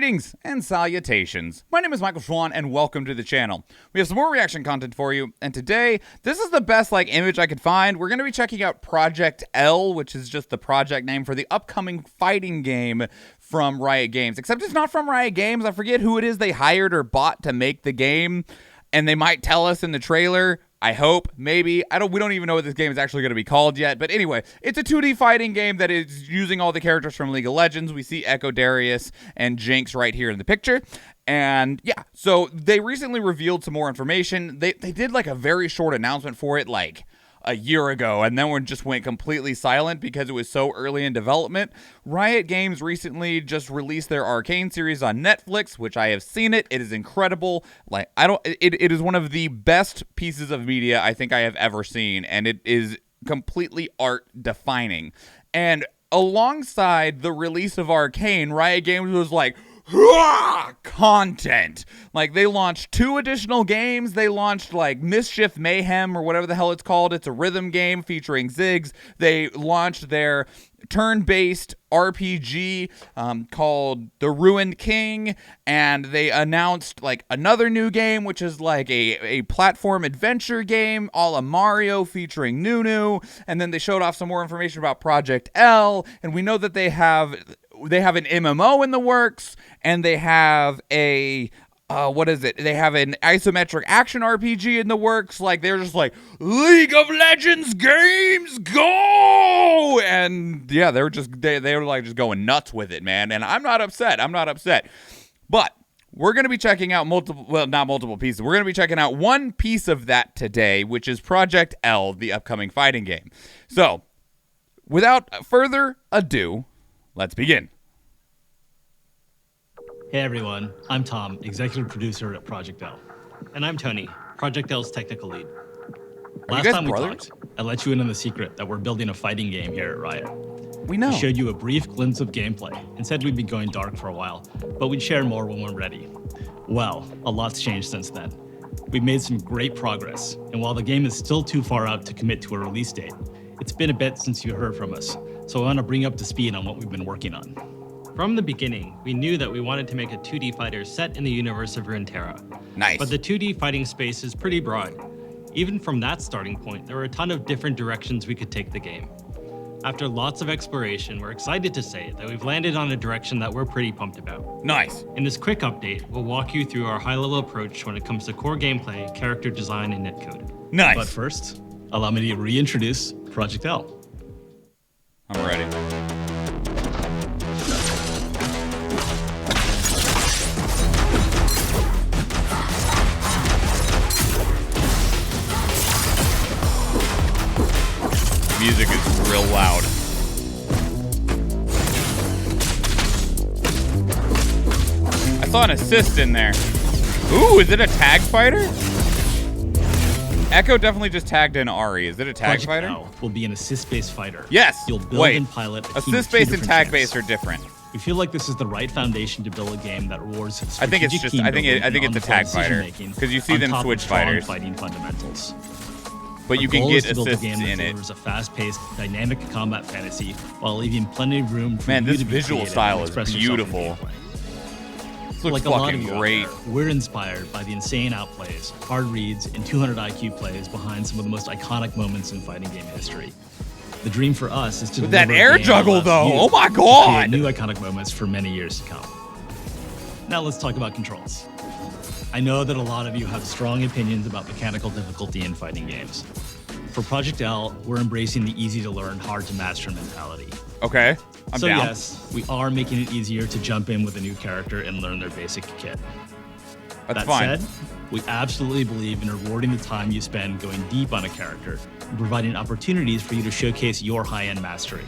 Greetings and salutations. My name is Michael Schwahn and welcome to the channel. We have some more reaction content for you, and today, this is the best image I could find. We're going to be checking out Project L, which is just the project name for the upcoming fighting game from Riot Games. Except it's not from Riot Games. I forget who it is they hired or bought to make the game, and they might tell us in the trailer. I hope, maybe. We don't even know what this game is actually going to be called yet. But anyway, it's a 2D fighting game that is using all the characters from League of Legends. We see Echo, Darius, and Jinx right here in the picture. And yeah, so they recently revealed some more information. They did like a very short announcement for it like a year ago, and then one just went completely silent because it was so early in development. Riot Games recently just released their Arcane series on Netflix, which I have seen it. It is incredible. It is one of the best pieces of media I think I have ever seen, and it is completely art defining. And alongside the release of Arcane, Riot Games was like, content. Like, they launched 2 additional games. They launched like Mischief Mayhem or whatever the hell it's called. It's a rhythm game featuring Ziggs. They launched their turn-based RPG called The Ruined King, and they announced like another new game, which is like a platform adventure game a la Mario featuring Nunu. And then they showed off some more information about Project L, and we know that they have an MMO in the works, and they have a they have an isometric action RPG in the works. Like, they're just like, League of Legends games, go! And yeah, they were like just going nuts with it, man. And I'm not upset. But we're going to be checking out not multiple pieces. We're going to be checking out one piece of that today, which is Project L, the upcoming fighting game. So, without further ado, let's begin. Hey everyone, I'm Tom, executive producer at Project L. And I'm Tony, Project L's technical lead. Last time we talked, I let you in on the secret that we're building a fighting game here at Riot. We know. We showed you a brief glimpse of gameplay and said we'd be going dark for a while, but we'd share more when we're ready. Well, a lot's changed since then. We've made some great progress, and while the game is still too far out to commit to a release date, it's been a bit since you heard from us, so I want to bring you up to speed on what we've been working on. From the beginning, we knew that we wanted to make a 2D fighter set in the universe of Runeterra. Nice. But the 2D fighting space is pretty broad. Even from that starting point, there were a ton of different directions we could take the game. After lots of exploration, we're excited to say that we've landed on a direction that we're pretty pumped about. Nice. In this quick update, we'll walk you through our high-level approach when it comes to core gameplay, character design, and netcode. Nice. But first, allow me to reintroduce Project L. I'm ready. Music is real loud. I saw an assist in there. Ooh, is it a tag fighter? Echo definitely just tagged in Ari. Is it a tag Project fighter? L will be an assist-based fighter. Yes. You'll build and pilot a team of 2 assist-based and different tag-based champs. are different. We feel like this is the right foundation to build a game that rewards I think it's just. I think it's a tag fighter because you see them switch fighters. Fighting fundamentals. But you can get assists in it. Delivers a fast-paced, dynamic combat fantasy while leaving plenty of room for Man, you this to be visual creative style and is express yourself in beautiful. gameplay. This looks Like a lot of fucking you out great. there, we're inspired by the insane outplays, hard reads, and 200 IQ plays behind some of the most iconic moments in fighting game history. The dream for us is to With that deliver a air game juggle, that allows though. you Oh my to God. create new iconic moments for many years to come. Now let's talk about controls. I know that a lot of you have strong opinions about mechanical difficulty in fighting games. For Project L, we're embracing the easy-to-learn, hard-to-master mentality. Okay, I'm So down. yes, we are making it easier to jump in with a new character and learn their basic kit. That's That fine. said, we absolutely believe in rewarding the time you spend going deep on a character and providing opportunities for you to showcase your high-end mastery.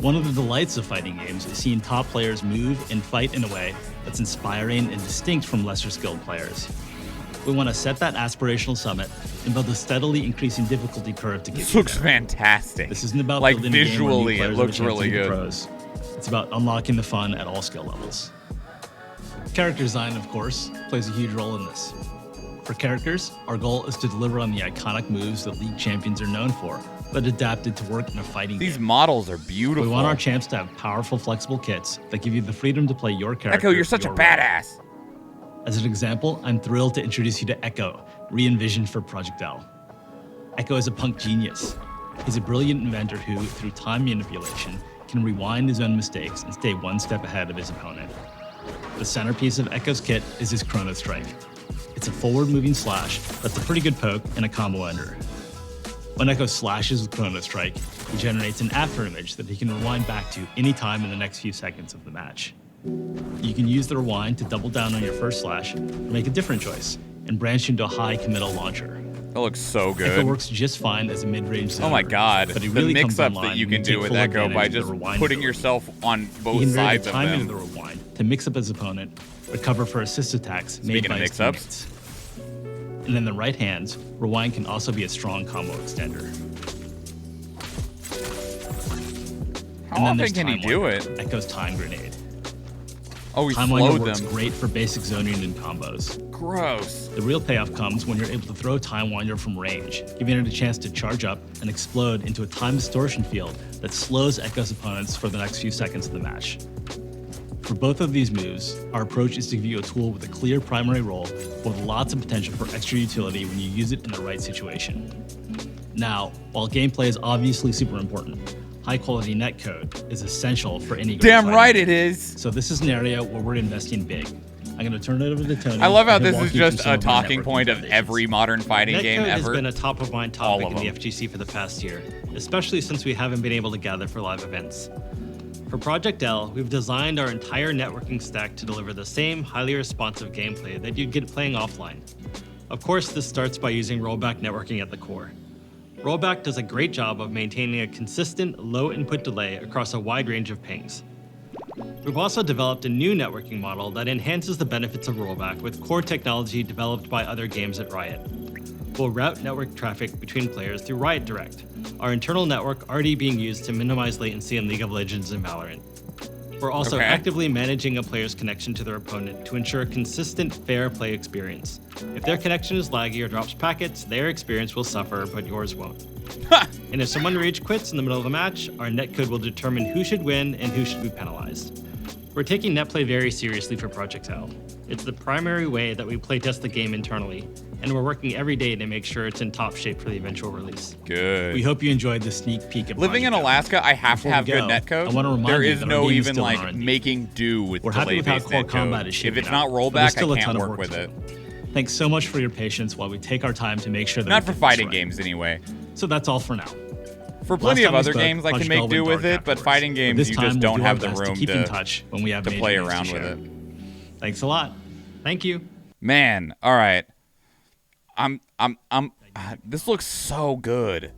One of the delights of fighting games is seeing top players move and fight in a way that's inspiring and distinct from lesser skilled players. We want to set that aspirational summit and build a steadily increasing difficulty curve to get This you looks there. fantastic. This isn't about like building a game where new visually, it players have a looks chance to really be good. pros. It's about unlocking the fun at all skill levels. Character design, of course, plays a huge role in this. For characters, our goal is to deliver on the iconic moves that League champions are known for, but adapted to work in a fighting These game. models are beautiful. We want our champs to have powerful, flexible kits that give you the freedom to play your character. Echo, you're such a your way. badass. As an example, I'm thrilled to introduce you to Echo, re-envisioned for Project L. Echo is a punk genius. He's a brilliant inventor who, through time manipulation, can rewind his own mistakes and stay one step ahead of his opponent. The centerpiece of Echo's kit is his Chrono Strike. It's a forward-moving slash that's a pretty good poke and a combo ender. When Echo slashes with Chrono Strike, he generates an after image that he can rewind back to any time in the next few seconds of the match. You can use the rewind to double down on your first slash or make a different choice and branch into a high committal launcher. That looks so good. Echo works just fine as a mid-range zoner. Oh my god, but he the really mix-ups comes online that you when can do take with full Echo by advantage of just the rewind putting ability. yourself on He both can vary sides the of timing of the them. rewind to mix up his opponent, recover for assist attacks made Speaking by of his mix-ups. teammates. And in the right hands, rewind can also be a strong combo extender. How And then often there's can he Time do Winder, it? Echo's time grenade. Oh, he Time Winder slowed works them. great for basic zoning and combos. Gross. The real payoff comes when you're able to throw Time Winder from range, giving it a chance to charge up and explode into a time distortion field that slows Echo's opponents for the next few seconds of the match. For both of these moves, our approach is to give you a tool with a clear primary role with lots of potential for extra utility when you use it in the right situation. Now, while gameplay is obviously super important, high-quality netcode is essential for any Damn fighting right game. it is. So this is an area where we're investing big. I'm going to turn it over to Tony. I love how and he'll this walk is you through just some a of our talking networking point of foundations. every modern fighting game Netcode has ever. been a top-of-mind All topic of in the them. FGC for the past year, especially since we haven't been able to gather for live events. For Project L, we've designed our entire networking stack to deliver the same highly responsive gameplay that you'd get playing offline. Of course, this starts by using rollback networking at the core. Rollback does a great job of maintaining a consistent, low input delay across a wide range of pings. We've also developed a new networking model that enhances the benefits of rollback with core technology developed by other games at Riot. We'll route network traffic between players through Riot Direct, our internal network already being used to minimize latency in League of Legends and Valorant. We're also Okay. actively managing a player's connection to their opponent to ensure a consistent, fair play experience. If their connection is laggy or drops packets, their experience will suffer, but yours won't. And if someone rage quits in the middle of a match, our netcode will determine who should win and who should be penalized. We're taking netplay very seriously for Project L. It's the primary way that we playtest the game internally, and we're working every day to make sure it's in top shape for the eventual release. Good. We hope you enjoyed the sneak peek at Living in Project L. Alaska, I have to Before have we good go, netcode. I wanna remind There you is that our no game is even still in like R&D. making do with We're happy with how delay-based core combat netcode. is If shaping it's up, not but there's rollback, still I a ton can't of work work with to it. do. Thanks so much for your patience while we take our time to make sure that Not we for get this fighting right. games anyway. So that's all for now. For plenty Last of time we other spoke, games, I can Project make L do went with dark it, but afterwards. fighting But games, this you time just we'll don't do have our the best room to keep in to touch when we have major play news to around share. with it. Thanks a lot. Thank you. Man, all right. This looks so good.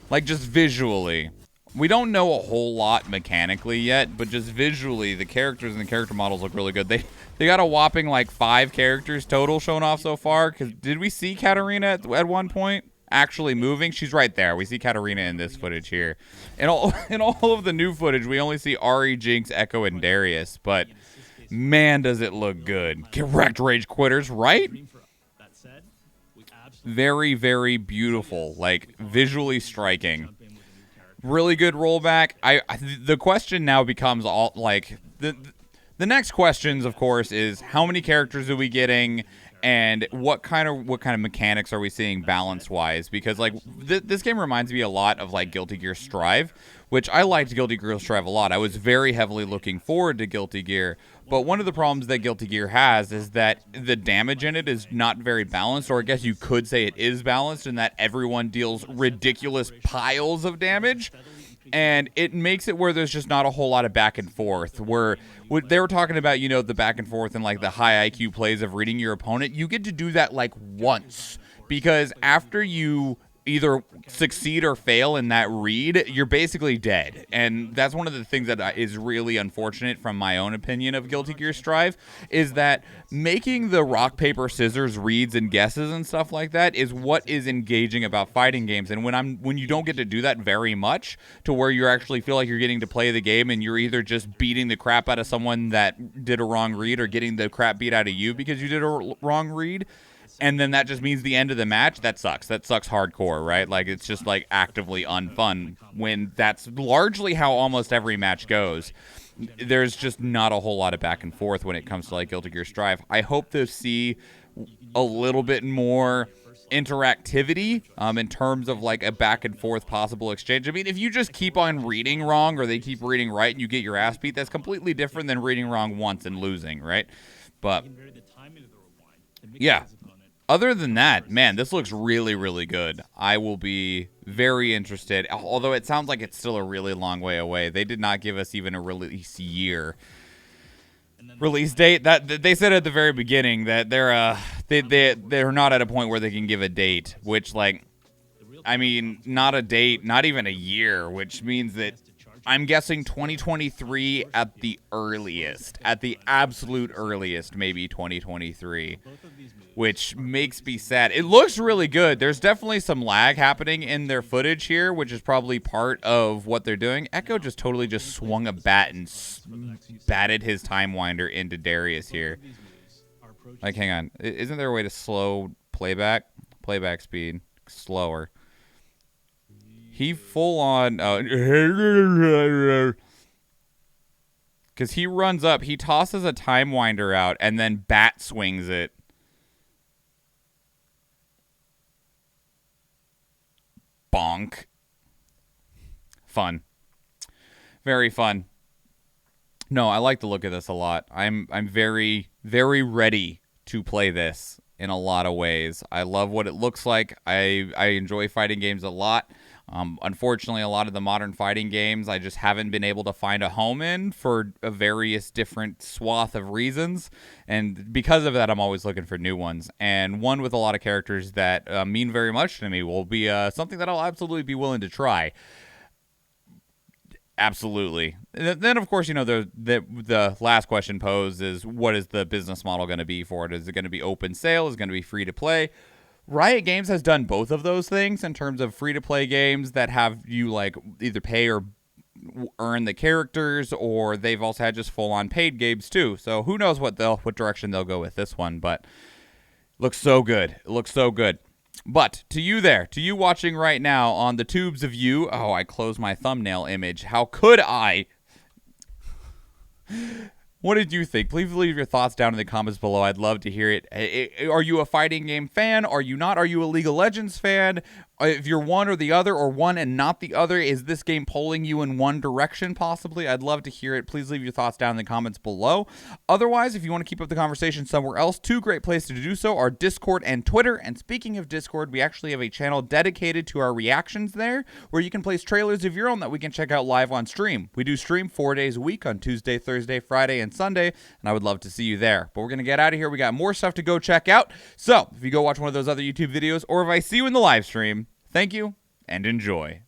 Like, just visually. We don't know a whole lot mechanically yet, but just visually, the characters and the character models look really good. They got a whopping, like, 5 characters total shown off so far. Because did we see Katarina at one point actually moving? She's right there. We see Katarina in this footage here. In all of the new footage, we only see Ari, Jinx, Echo, and Darius. But, man, does it look good. Get wrecked, Rage Quitters, right? Very, very beautiful. Like, visually striking. Really good rollback. The question now becomes all like the next questions, of course, is how many characters are we getting, and what kind of mechanics are we seeing balance wise? Because like this game reminds me a lot of like Guilty Gear Strive, which I liked Guilty Gear Strive a lot. I was very heavily looking forward to Guilty Gear. But one of the problems that Guilty Gear has is that the damage in it is not very balanced, or I guess you could say it is balanced in that everyone deals ridiculous piles of damage, and it makes it where there's just not a whole lot of back and forth. Where they were talking about, you know, the back and forth and like the high IQ plays of reading your opponent, you get to do that like once, because after you either succeed or fail in that read, you're basically dead. And that's one of the things that is really unfortunate from my own opinion of Guilty Gear Strive, is that making the rock, paper, scissors reads and guesses and stuff like that is what is engaging about fighting games. And when you don't get to do that very much, to where you actually feel like you're getting to play the game and you're either just beating the crap out of someone that did a wrong read or getting the crap beat out of you because you did a wrong read, and then that just means the end of the match. That sucks. That sucks hardcore, right? Like, it's just, like, actively unfun when that's largely how almost every match goes. There's just not a whole lot of back and forth when it comes to, like, Guilty Gear Strive. I hope to see a little bit more interactivity in terms of, like, a back and forth possible exchange. I mean, if you just keep on reading wrong or they keep reading right and you get your ass beat, that's completely different than reading wrong once and losing, right? But yeah, other than that, man, this looks really, really good. I will be very interested, although it sounds like it's still a really long way away. They did not give us even a release year. Release date, that they said at the very beginning that they're not at a point where they can give a date, which, like, I mean, not a date, not even a year, which means that I'm guessing 2023 at the earliest, at the absolute earliest, maybe 2023, which makes me sad. It looks really good. There's definitely some lag happening in their footage here, which is probably part of what they're doing. Echo just totally just swung a bat and batted his Time Winder into Darius here. Like, hang on. Isn't there a way to slow playback? Playback speed. Slower. He full on... because he runs up, he tosses a Time Winder out, and then bat swings it. Bonk. Fun. Very fun. No, I like the look of this a lot. I'm very, very ready to play this in a lot of ways. I love what it looks like. I enjoy fighting games a lot. Unfortunately, a lot of the modern fighting games I just haven't been able to find a home in for a various different swath of reasons. And because of that, I'm always looking for new ones. And one with a lot of characters that mean very much to me will be something that I'll absolutely be willing to try. Absolutely. Then, of course, you know, the last question posed is, what is the business model going to be for it? Is it going to be open sale? Is it going to be free to play? Riot Games has done both of those things in terms of free-to-play games that have you, like, either pay or earn the characters, or they've also had just full-on paid games, too. So who knows what direction they'll go with this one, but looks so good. It looks so good. But to you there, to you watching right now on the tubes of you, oh, I closed my thumbnail image. How could I? What did you think? Please leave your thoughts down in the comments below. I'd love to hear it. Are you a fighting game fan? Are you not? Are you a League of Legends fan? If you're one or the other, or one and not the other, is this game pulling you in one direction possibly? I'd love to hear it. Please leave your thoughts down in the comments below. Otherwise, if you want to keep up the conversation somewhere else, two great places to do so are Discord and Twitter. And speaking of Discord, we actually have a channel dedicated to our reactions there, where you can place trailers of your own that we can check out live on stream. We do stream 4 days a week on Tuesday, Thursday, Friday, and Sunday, and I would love to see you there. But we're going to get out of here. We got more stuff to go check out. So if you go watch one of those other YouTube videos, or if I see you in the live stream, thank you, and enjoy.